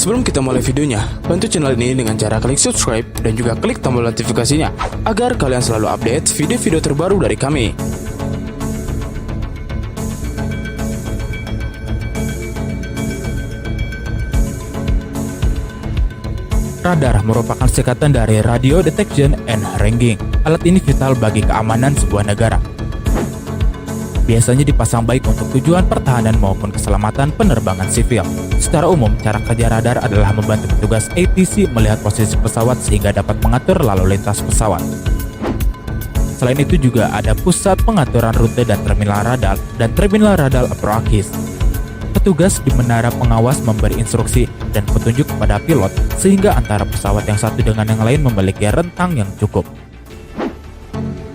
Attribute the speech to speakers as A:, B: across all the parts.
A: Sebelum kita mulai videonya, bantu channel ini dengan cara klik subscribe dan juga klik tombol notifikasinya agar kalian selalu update video-video terbaru dari kami.
B: Radar merupakan singkatan dari Radio Detection and Ranging. Alat ini vital bagi keamanan sebuah negara. Biasanya dipasang baik untuk tujuan pertahanan maupun keselamatan penerbangan sivil. Secara umum, cara kerja radar adalah membantu petugas ATC melihat posisi pesawat sehingga dapat mengatur lalu lintas pesawat. Selain itu juga ada pusat pengaturan rute dan terminal radar approaches. Petugas di menara pengawas memberi instruksi dan petunjuk kepada pilot sehingga antara pesawat yang satu dengan yang lain memiliki rentang yang cukup.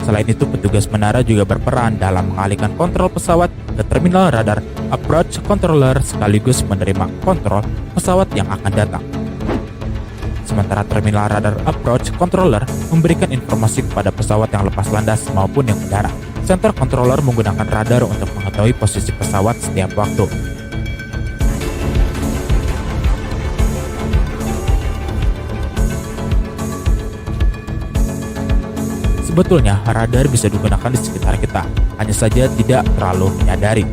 B: Selain itu, petugas menara juga berperan dalam mengalihkan kontrol pesawat ke terminal radar approach controller sekaligus menerima kontrol pesawat yang akan datang. Sementara terminal radar approach controller memberikan informasi kepada pesawat yang lepas landas maupun yang mendarat. Center controller menggunakan radar untuk mengetahui posisi pesawat setiap waktu. Sebetulnya, radar bisa digunakan di sekitar kita, hanya saja tidak terlalu menyadari.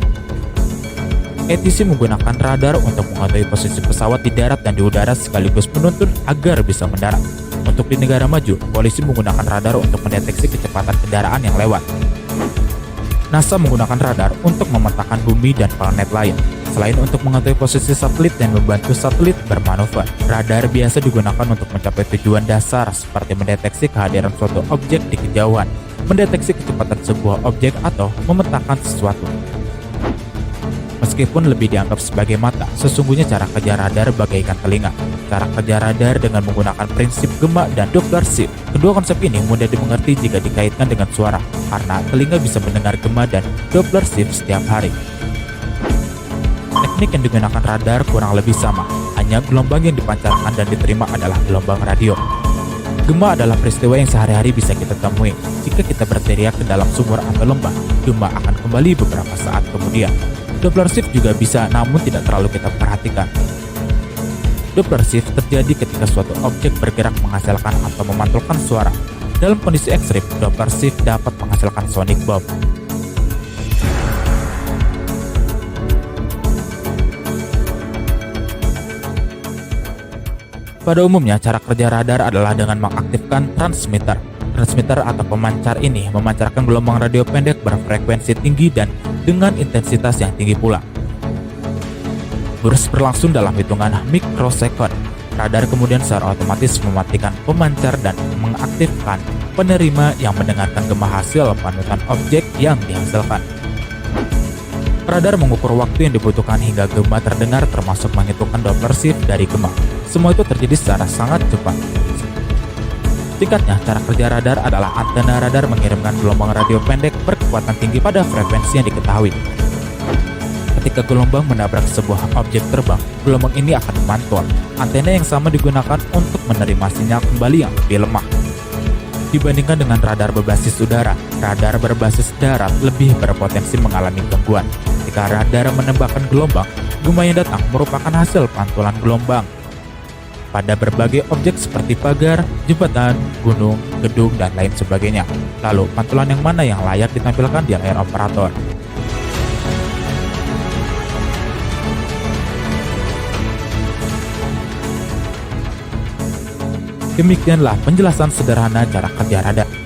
B: ATC menggunakan radar untuk mengetahui posisi pesawat di darat dan di udara sekaligus menuntun agar bisa mendarat. Untuk di negara maju, polisi menggunakan radar untuk mendeteksi kecepatan kendaraan yang lewat. NASA menggunakan radar untuk memetakan bumi dan planet lain. Selain untuk mengetahui posisi satelit dan membantu satelit bermanuver, radar biasa digunakan untuk mencapai tujuan dasar seperti mendeteksi kehadiran suatu objek di kejauhan, mendeteksi kecepatan sebuah objek, atau memetakan sesuatu. Meskipun lebih dianggap sebagai mata, sesungguhnya cara kerja radar bagaikan telinga. Cara kerja radar dengan menggunakan prinsip gema dan Doppler shift. Kedua konsep ini mudah dimengerti jika dikaitkan dengan suara, karena telinga bisa mendengar gema dan Doppler shift setiap hari. Teknik yang digunakan radar kurang lebih sama, hanya gelombang yang dipancarkan dan diterima adalah gelombang radio. Gema adalah peristiwa yang sehari-hari bisa kita temui. Jika kita berteriak ke dalam sumur atau lembah, gema akan kembali beberapa saat kemudian. Doppler shift juga bisa, namun tidak terlalu kita perhatikan. Doppler shift terjadi ketika suatu objek bergerak menghasilkan atau memantulkan suara. Dalam kondisi ekstrim, Doppler shift dapat menghasilkan sonic boom. Pada umumnya, cara kerja radar adalah dengan mengaktifkan transmitter. Transmitter atau pemancar ini memancarkan gelombang radio pendek berfrekuensi tinggi dan dengan intensitas yang tinggi pula. Burst berlangsung dalam hitungan mikrosekund. Radar kemudian secara otomatis mematikan pemancar dan mengaktifkan penerima yang mendengarkan gema hasil panutan objek yang dihasilkan. Radar mengukur waktu yang dibutuhkan hingga gema terdengar, termasuk menghitungkan Doppler shift dari gema. Semua itu terjadi secara sangat cepat. Singkatnya, cara kerja radar adalah antena radar mengirimkan gelombang radio pendek berkekuatan tinggi pada frekuensi yang diketahui. Ketika gelombang menabrak sebuah objek terbang, gelombang ini akan memantul. Antena yang sama digunakan untuk menerima sinyal kembali yang lebih lemah. Dibandingkan dengan radar berbasis udara, radar berbasis darat lebih berpotensi mengalami gangguan. Ketika radar menembakkan gelombang, gema yang datang merupakan hasil pantulan gelombang pada berbagai objek seperti pagar, jembatan, gunung, gedung, dan lain sebagainya. Lalu, pantulan yang mana yang layak ditampilkan di layar operator? Demikianlah penjelasan sederhana cara kerja radar.